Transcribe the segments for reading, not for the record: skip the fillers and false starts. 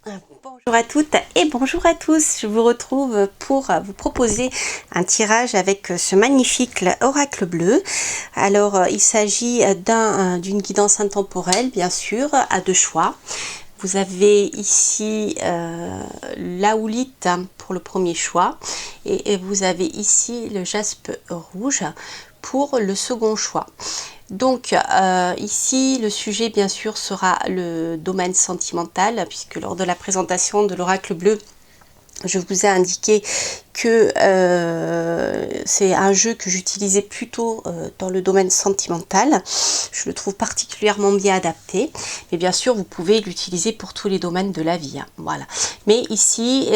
Bonjour à toutes et bonjour à tous, je vous retrouve pour vous proposer un tirage avec ce magnifique oracle bleu. Alors il s'agit d'une guidance intemporelle bien sûr, à deux choix. Vous avez ici l'aoulite pour le premier choix et vous avez ici le jaspe rouge pour le second choix. Donc ici le sujet bien sûr sera le domaine sentimental, puisque lors de la présentation de l'oracle bleu je vous ai indiqué que c'est un jeu que j'utilisais plutôt dans le domaine sentimental. Je le trouve particulièrement bien adapté, mais bien sûr vous pouvez l'utiliser pour tous les domaines de la vie, hein. Voilà. Mais ici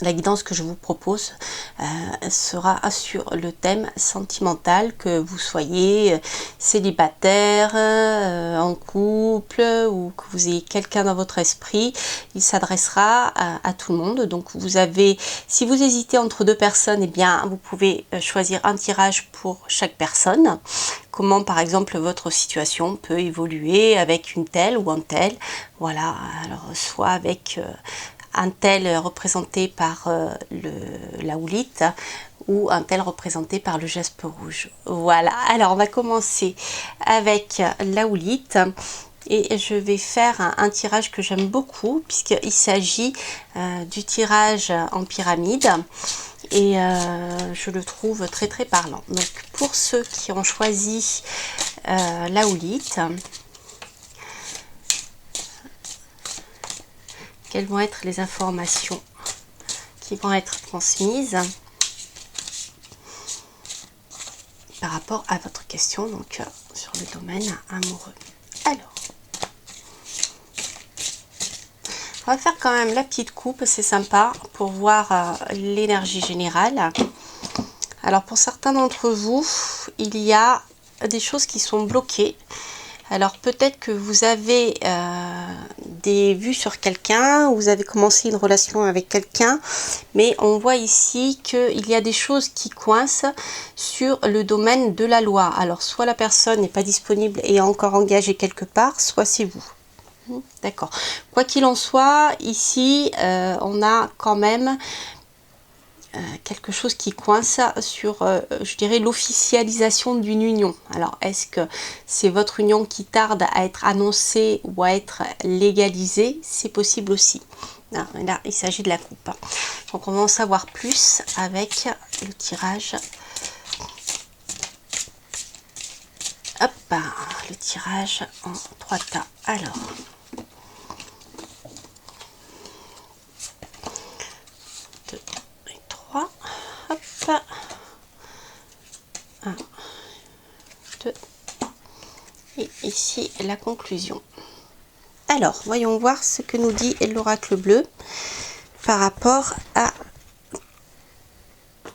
la guidance que je vous propose sera sur le thème sentimental, que vous soyez célibataire, en couple ou que vous ayez quelqu'un dans votre esprit. Il s'adressera à tout le monde. Donc vous avez, si vous hésitez entre deux personnes, eh bien vous pouvez choisir un tirage pour chaque personne. Comment par exemple votre situation peut évoluer avec une telle ou un tel. Voilà, alors soit avec un tel représenté par la houlite ou un tel représenté par le jaspe rouge. Voilà, alors on va commencer avec la houlite et je vais faire un tirage que j'aime beaucoup, puisqu'il s'agit du tirage en pyramide et je le trouve très très parlant. Donc pour ceux qui ont choisi la houlite, quelles vont être les informations qui vont être transmises par rapport à votre question, donc sur le domaine amoureux. Alors, on va faire quand même la petite coupe, c'est sympa pour voir l'énergie générale. Alors pour certains d'entre vous, il y a des choses qui sont bloquées. Alors peut-être que vous avez des vues sur quelqu'un, ou vous avez commencé une relation avec quelqu'un, mais on voit ici qu'il y a des choses qui coincent sur le domaine de la loi. Alors soit la personne n'est pas disponible et est encore engagée quelque part, soit c'est vous. D'accord. Quoi qu'il en soit, ici on a quand même quelque chose qui coince sur, je dirais, l'officialisation d'une union. Alors, est-ce que c'est votre union qui tarde à être annoncée ou à être légalisée? C'est possible aussi. Là, il s'agit de la coupe. Donc, on va en savoir plus avec le tirage. Hop, le tirage en 3 tas. Alors, hop, 1, 2, et ici la conclusion. Alors, voyons voir ce que nous dit l'oracle bleu par rapport à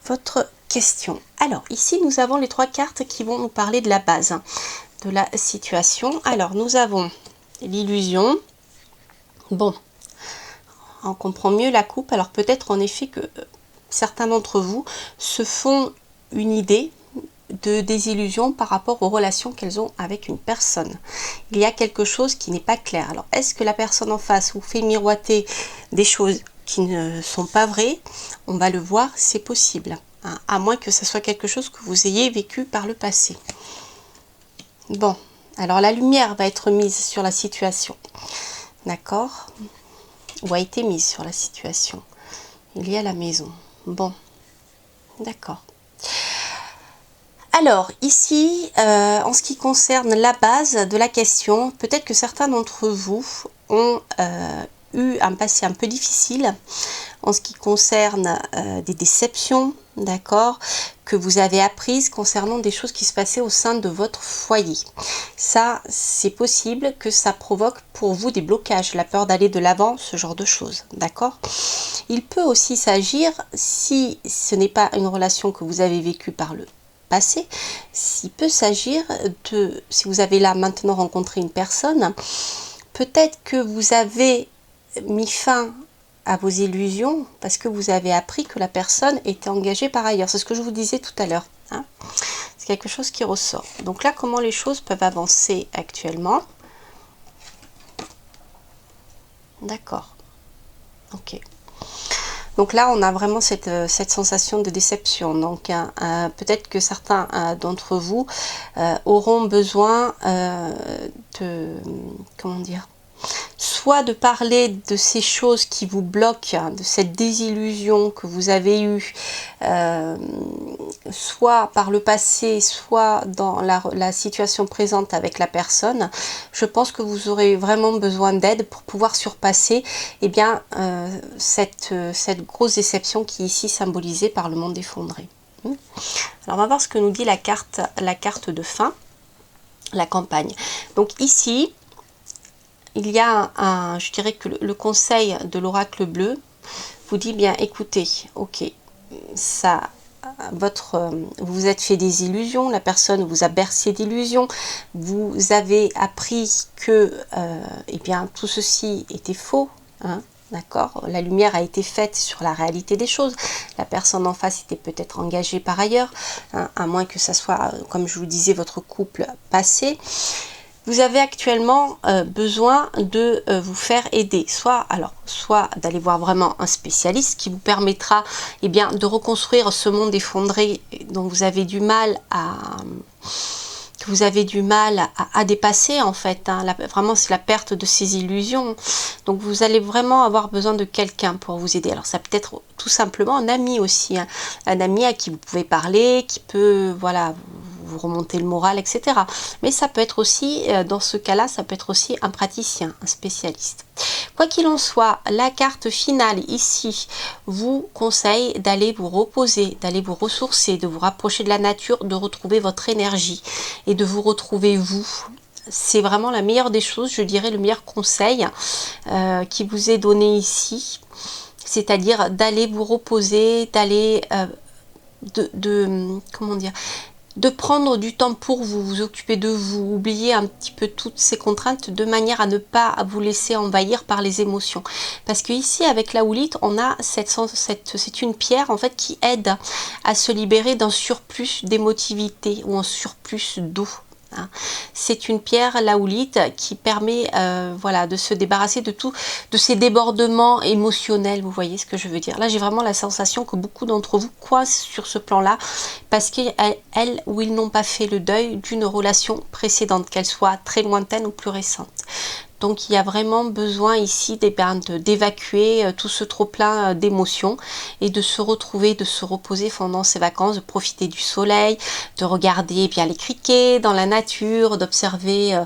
votre question. Alors, ici, nous avons les 3 cartes qui vont nous parler de la base, hein, de la situation. Alors, nous avons l'illusion. Bon, on comprend mieux la coupe. Alors, peut-être en effet que certains d'entre vous se font une idée de désillusion par rapport aux relations qu'elles ont avec une personne. Il y a quelque chose qui n'est pas clair. Alors, est-ce que la personne en face vous fait miroiter des choses qui ne sont pas vraies? On va le voir, c'est possible, hein, à moins que ce soit quelque chose que vous ayez vécu par le passé. Bon, alors la lumière va être mise sur la situation, d'accord, ou a été mise sur la situation. Il y a la maison. Bon, d'accord. Alors ici, en ce qui concerne la base de la question, peut-être que certains d'entre vous ont eu un passé un peu difficile en ce qui concerne des déceptions, d'accord, que vous avez apprises concernant des choses qui se passaient au sein de votre foyer. Ça, c'est possible que ça provoque pour vous des blocages, la peur d'aller de l'avant, ce genre de choses, d'accord. Il peut aussi s'agir, si ce n'est pas une relation que vous avez vécue par le passé, il peut s'agir de, si vous avez là maintenant rencontré une personne, peut-être que vous avez mis fin à vos illusions parce que vous avez appris que la personne était engagée par ailleurs. C'est ce que je vous disais tout à l'heure, hein. C'est quelque chose qui ressort. Donc là, comment les choses peuvent avancer actuellement? D'accord. Ok. Donc là, on a vraiment cette sensation de déception. Donc peut-être que certains d'entre vous auront besoin comment dire, soit de parler de ces choses qui vous bloquent, hein, de cette désillusion que vous avez eue, soit par le passé, soit dans la situation présente avec la personne. Je pense que vous aurez vraiment besoin d'aide pour pouvoir surpasser eh bien, cette grosse déception qui est ici symbolisée par le monde effondré. Alors on va voir ce que nous dit la carte de fin, la campagne. Donc ici, il y a je dirais que le conseil de l'oracle bleu vous dit bien, écoutez, ok, ça, vous vous êtes fait des illusions, la personne vous a bercé d'illusions, vous avez appris que eh bien, tout ceci était faux, hein, d'accord, la lumière a été faite sur la réalité des choses, la personne en face était peut-être engagée par ailleurs, hein, à moins que ça soit, comme je vous disais, votre couple passé. Vous avez actuellement besoin de vous faire aider, soit d'aller voir vraiment un spécialiste qui vous permettra eh bien, de reconstruire ce monde effondré dont vous avez du mal à dépasser en fait, hein. Vraiment c'est la perte de ces illusions, donc vous allez vraiment avoir besoin de quelqu'un pour vous aider. Alors ça peut être tout simplement un ami aussi, hein. Un ami à qui vous pouvez parler, qui peut voilà vous remonter le moral, etc. Mais ça peut être aussi, dans ce cas-là, ça peut être aussi un praticien, un spécialiste. Quoi qu'il en soit, la carte finale ici vous conseille d'aller vous reposer, d'aller vous ressourcer, de vous rapprocher de la nature, de retrouver votre énergie et de vous retrouver vous. C'est vraiment la meilleure des choses, je dirais le meilleur conseil qui vous est donné ici. C'est-à-dire d'aller vous reposer, d'aller comment dire, de prendre du temps pour vous, vous occuper de vous, oublier un petit peu toutes ces contraintes de manière à ne pas vous laisser envahir par les émotions. Parce que ici, avec la houlite, on a c'est une pierre en fait qui aide à se libérer d'un surplus d'émotivité ou un surplus d'eau. C'est une pierre, la houlite, qui permet voilà, de se débarrasser de ces débordements émotionnels, vous voyez ce que je veux dire. Là, j'ai vraiment la sensation que beaucoup d'entre vous coincent sur ce plan-là parce qu'elles ou ils n'ont pas fait le deuil d'une relation précédente, qu'elle soit très lointaine ou plus récente. Donc il y a vraiment besoin ici d'évacuer tout ce trop plein d'émotions et de se retrouver, de se reposer pendant ces vacances, de profiter du soleil, de regarder bien les criquets dans la nature, d'observer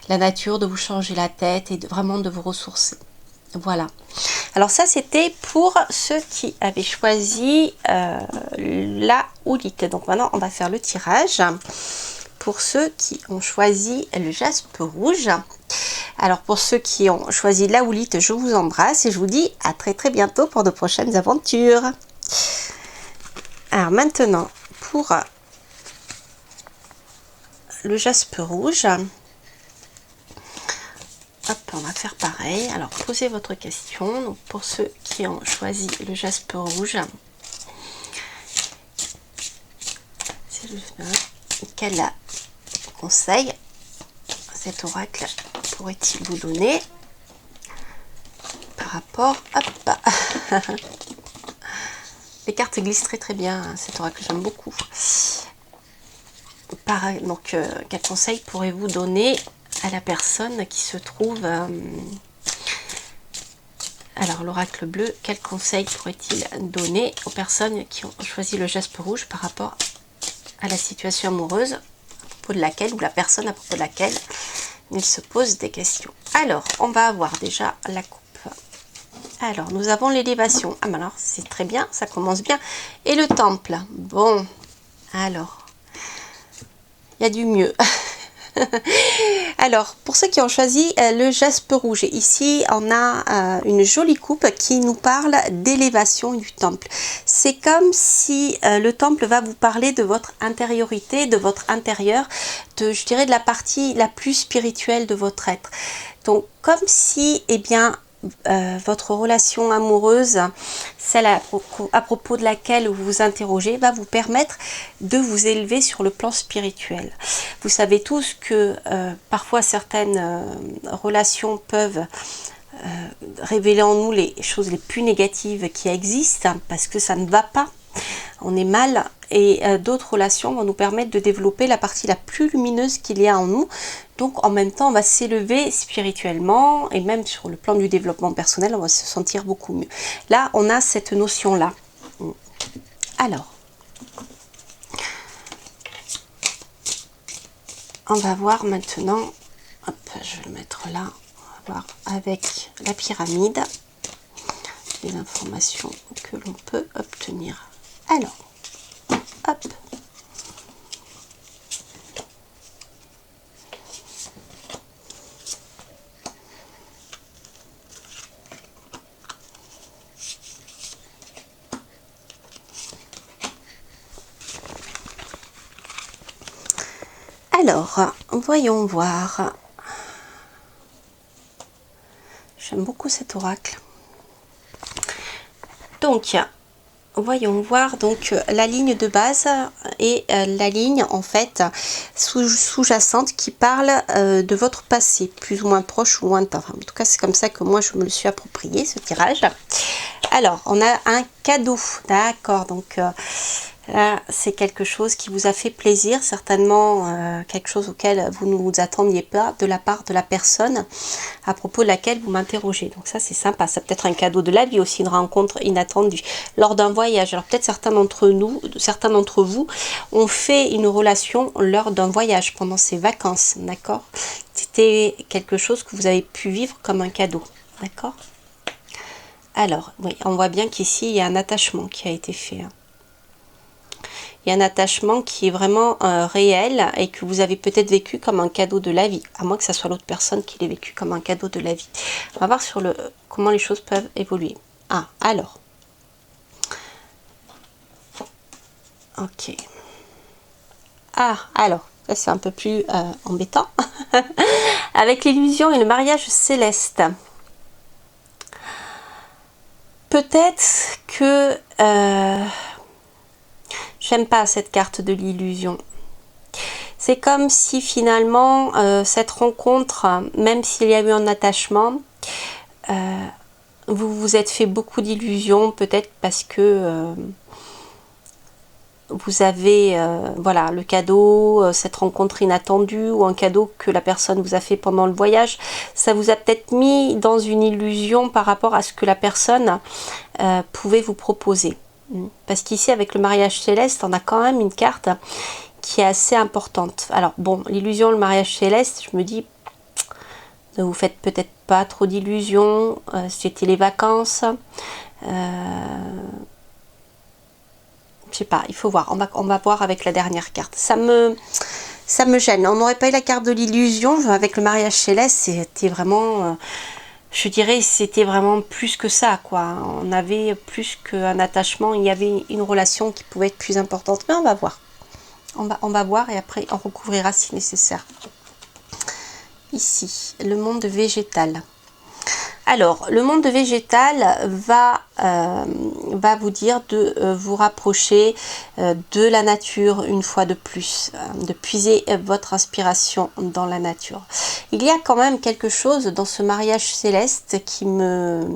la nature, de vous changer la tête et vraiment de vous ressourcer. Voilà. Alors ça c'était pour ceux qui avaient choisi la houlite. Donc maintenant on va faire le tirage pour ceux qui ont choisi le jaspe rouge. Alors pour ceux qui ont choisi la houlite, je vous embrasse et je vous dis à très très bientôt pour de prochaines aventures. Alors maintenant pour le jaspe rouge, hop, on va faire pareil. Alors posez votre question. Donc pour ceux qui ont choisi le jaspe rouge, c'est le quel conseil cet oracle pourrait-il vous donner par rapport, hop, les cartes glissent très très bien, hein, cet oracle, j'aime beaucoup. Pareil, donc quel conseil pourrez-vous donner à la personne qui se trouve alors l'oracle bleu, quel conseil pourrait-il donner aux personnes qui ont choisi le jaspe rouge par rapport à la situation amoureuse à propos de laquelle, ou la personne à propos de laquelle il se pose des questions. Alors, on va avoir déjà la coupe. Alors, nous avons l'élévation. Ah, mais alors, c'est très bien, ça commence bien. Et le temple. Bon, alors, il y a du mieux. Alors, pour ceux qui ont choisi le jaspe rouge, ici, on a une jolie coupe qui nous parle d'élévation du temple. C'est comme si le temple va vous parler de votre intériorité, de votre intérieur, je dirais de la partie la plus spirituelle de votre être. Donc, comme si, eh bien, votre relation amoureuse, celle à propos de laquelle vous vous interrogez, va vous permettre de vous élever sur le plan spirituel. Vous savez tous que parfois certaines relations peuvent révéler en nous les choses les plus négatives qui existent, parce que ça ne va pas, on est mal, et d'autres relations vont nous permettre de développer la partie la plus lumineuse qu'il y a en nous. Donc en même temps, on va s'élever spirituellement, et même sur le plan du développement personnel, on va se sentir beaucoup mieux. Là, on a cette notion-là. Alors, on va voir maintenant, hop, je vais le mettre là, on va voir avec la pyramide les informations que l'on peut obtenir. Alors, hop. Alors, voyons voir. J'aime beaucoup cet oracle. Donc, voyons voir donc la ligne de base et la ligne en fait sous-jacente qui parle de votre passé, plus ou moins proche ou lointain. Enfin, en tout cas, c'est comme ça que moi je me le suis approprié, ce tirage. Alors, on a un cadeau, d'accord, donc là, c'est quelque chose qui vous a fait plaisir, certainement quelque chose auquel vous ne vous attendiez pas de la part de la personne à propos de laquelle vous m'interrogez. Donc ça, c'est sympa. Ça peut être un cadeau de la vie aussi, une rencontre inattendue lors d'un voyage. Alors peut-être certains d'entre vous ont fait une relation lors d'un voyage pendant ces vacances, d'accord? C'était quelque chose que vous avez pu vivre comme un cadeau, d'accord? Alors, oui, on voit bien qu'ici, il y a un attachement qui a été fait, hein. Il y a un attachement qui est vraiment réel et que vous avez peut-être vécu comme un cadeau de la vie, à moins que ce soit l'autre personne qui l'ait vécu comme un cadeau de la vie. On va voir sur comment les choses peuvent évoluer. Ah, alors. Ok. Ah, alors, ça c'est un peu plus embêtant. Avec l'illusion et le mariage céleste. Peut-être que... j'aime pas cette carte de l'illusion. C'est comme si finalement cette rencontre, même s'il y a eu un attachement, vous vous êtes fait beaucoup d'illusions, peut-être parce que vous avez voilà, le cadeau, cette rencontre inattendue ou un cadeau que la personne vous a fait pendant le voyage. Ça vous a peut-être mis dans une illusion par rapport à ce que la personne pouvait vous proposer. Parce qu'ici, avec le mariage céleste, on a quand même une carte qui est assez importante. Alors bon, l'illusion, le mariage céleste, je me dis, ne vous faites peut-être pas trop d'illusions. C'était les vacances. Je sais pas, il faut voir. On va voir avec la dernière carte. Ça me gêne. On n'aurait pas eu la carte de l'illusion. Avec le mariage céleste, c'était vraiment... je dirais c'était vraiment plus que ça, quoi. On avait plus qu'un attachement, il y avait une relation qui pouvait être plus importante. Mais on va voir. On va voir et après on recouvrira si nécessaire. Ici, le monde végétal. Alors, le monde végétal va vous dire de vous rapprocher de la nature une fois de plus, de puiser votre inspiration dans la nature. Il y a quand même quelque chose dans ce mariage céleste qui me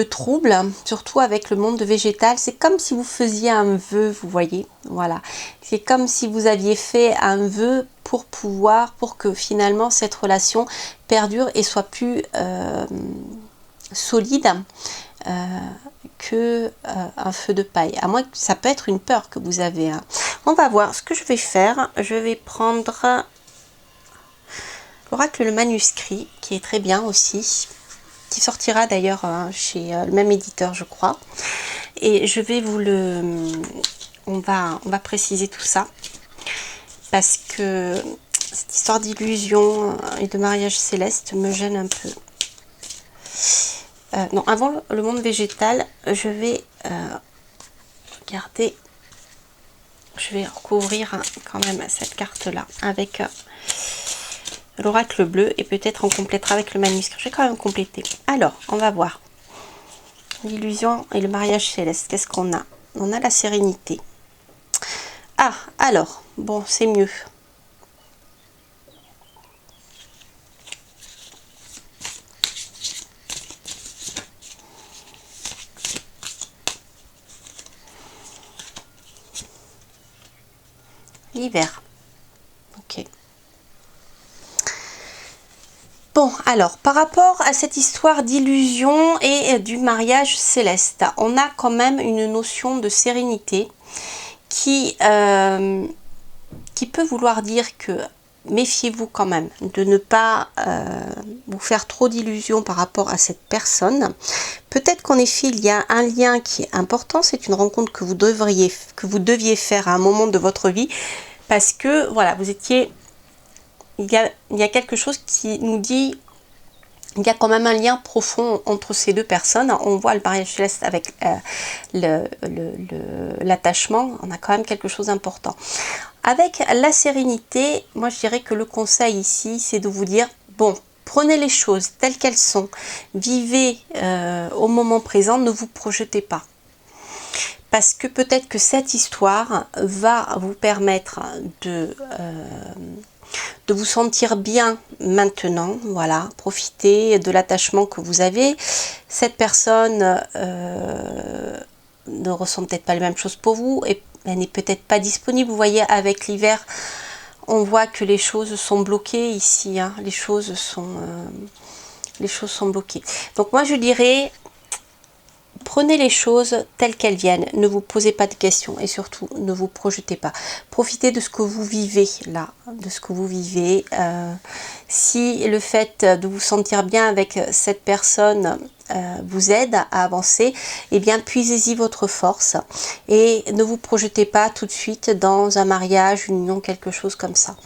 trouble, surtout avec le monde végétal. C'est comme si vous faisiez un vœu, vous voyez, voilà. C'est comme si vous aviez fait un vœu pour que finalement cette relation perdure et soit plus solide que un feu de paille. À moins que ça peut être une peur que vous avez, hein. On va voir ce que je vais faire. Je vais prendre l'oracle le manuscrit, qui est très bien aussi, qui sortira d'ailleurs chez le même éditeur, je crois. Et je vais vous le... On va préciser tout ça. Parce que cette histoire d'illusion et de mariage céleste me gêne un peu. Non, avant le monde végétal, je vais regarder... Je vais recouvrir quand même cette carte-là avec... l'oracle bleu et peut-être on complétera avec le manuscrit. Je vais quand même compléter. Alors, on va voir. L'illusion et le mariage céleste. Qu'est-ce qu'on a? On a la sérénité. Ah, alors, bon, c'est mieux. l'hiver. Ok. Bon, alors, par rapport à cette histoire d'illusion et du mariage céleste, on a quand même une notion de sérénité qui peut vouloir dire que méfiez-vous quand même de ne pas vous faire trop d'illusions par rapport à cette personne. Peut-être qu'en effet, il y a un lien qui est important, c'est une rencontre que vous deviez faire à un moment de votre vie, parce que, voilà, vous étiez... Il y a quelque chose qui nous dit il y a quand même un lien profond entre ces deux personnes. On voit le mariage céleste avec l'attachement, on a quand même quelque chose d'important. Avec la sérénité, moi je dirais que le conseil ici, c'est de vous dire, bon, prenez les choses telles qu'elles sont, vivez au moment présent, ne vous projetez pas. Parce que peut-être que cette histoire va vous permettre de vous sentir bien maintenant, voilà, profitez de l'attachement que vous avez. Cette personne ne ressent peut-être pas les mêmes choses pour vous et elle n'est peut-être pas disponible. Vous voyez, avec l'hiver, on voit que les choses sont bloquées ici, hein, les choses sont bloquées. Donc moi je dirais, prenez les choses telles qu'elles viennent, ne vous posez pas de questions et surtout ne vous projetez pas. Profitez de ce que vous vivez là, de ce que vous vivez. Si le fait de vous sentir bien avec cette personne vous aide à avancer, eh bien puisez-y votre force et ne vous projetez pas tout de suite dans un mariage, une union, quelque chose comme ça.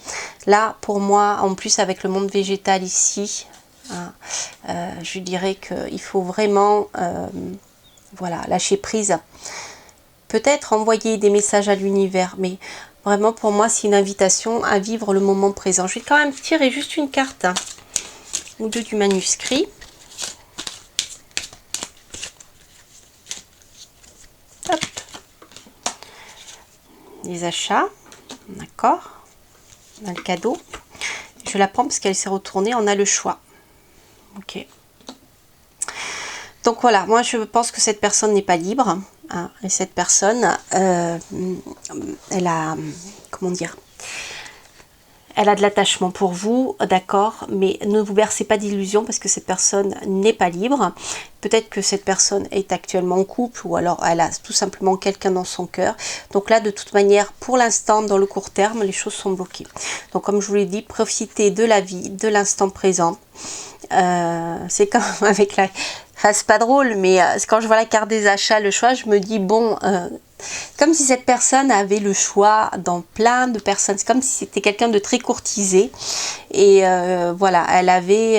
Là, pour moi, en plus avec le monde végétal ici, hein, je dirais qu'il faut vraiment... voilà, lâcher prise. Peut-être envoyer des messages à l'univers, mais vraiment pour moi c'est une invitation à vivre le moment présent. Je vais quand même tirer juste une carte hein, ou deux du manuscrit. Hop. Les achats, d'accord. On a le cadeau. Je la prends parce qu'elle s'est retournée, on a le choix. Ok. Donc voilà, moi je pense que cette personne n'est pas libre. Hein, et cette personne, elle a, comment dire, elle a de l'attachement pour vous, d'accord, mais ne vous bercez pas d'illusions parce que cette personne n'est pas libre. Peut-être que cette personne est actuellement en couple ou alors elle a tout simplement quelqu'un dans son cœur. Donc là, de toute manière, pour l'instant, dans le court terme, les choses sont bloquées. Donc comme je vous l'ai dit, profitez de la vie, de l'instant présent. C'est comme avec la... Enfin, c'est pas drôle, mais quand je vois la carte des achats, le choix, je me dis, bon, comme si cette personne avait le choix dans plein de personnes. C'est comme si c'était quelqu'un de très courtisé. Et voilà, elle avait,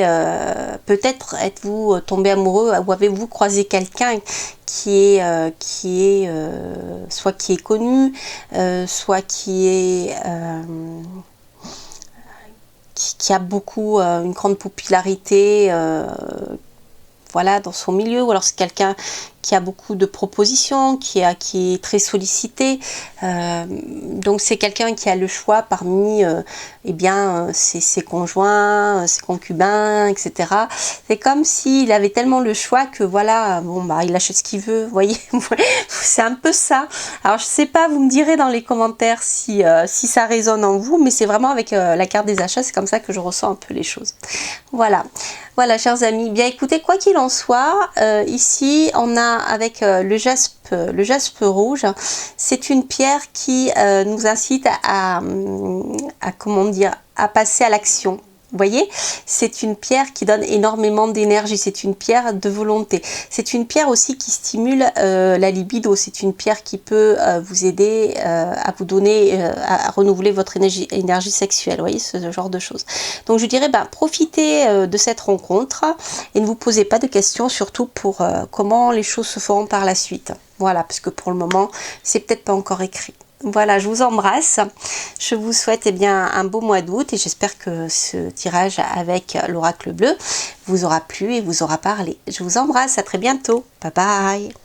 peut-être êtes-vous tombé amoureux ou avez-vous croisé quelqu'un qui est soit qui est connu, soit qui est... qui a beaucoup, une grande popularité, voilà, dans son milieu, ou alors c'est quelqu'un qui a beaucoup de propositions, qui est très sollicité. Donc c'est quelqu'un qui a le choix parmi eh bien, ses conjoints, ses concubins, etc. C'est comme s'il avait tellement le choix que voilà, bon bah il achète ce qu'il veut, vous voyez. C'est un peu ça. Alors je sais pas, vous me direz dans les commentaires si ça résonne en vous, mais c'est vraiment avec la carte des achats, c'est comme ça que je ressens un peu les choses. Voilà. Voilà, chers amis. Bien écoutez, quoi qu'il en soit, ici on a avec le jaspe rouge, c'est une pierre qui nous incite à comment dire, à passer à l'action. Vous voyez, c'est une pierre qui donne énormément d'énergie, c'est une pierre de volonté. C'est une pierre aussi qui stimule la libido, c'est une pierre qui peut vous aider à vous donner, à renouveler votre énergie sexuelle, vous voyez, ce genre de choses. Donc je dirais, ben, profitez de cette rencontre et ne vous posez pas de questions, surtout pour comment les choses se feront par la suite. Voilà, parce que pour le moment, c'est peut-être pas encore écrit. Voilà, je vous embrasse. Je vous souhaite eh bien, un beau mois d'août et j'espère que ce tirage avec l'oracle bleu vous aura plu et vous aura parlé. Je vous embrasse, à très bientôt. Bye bye.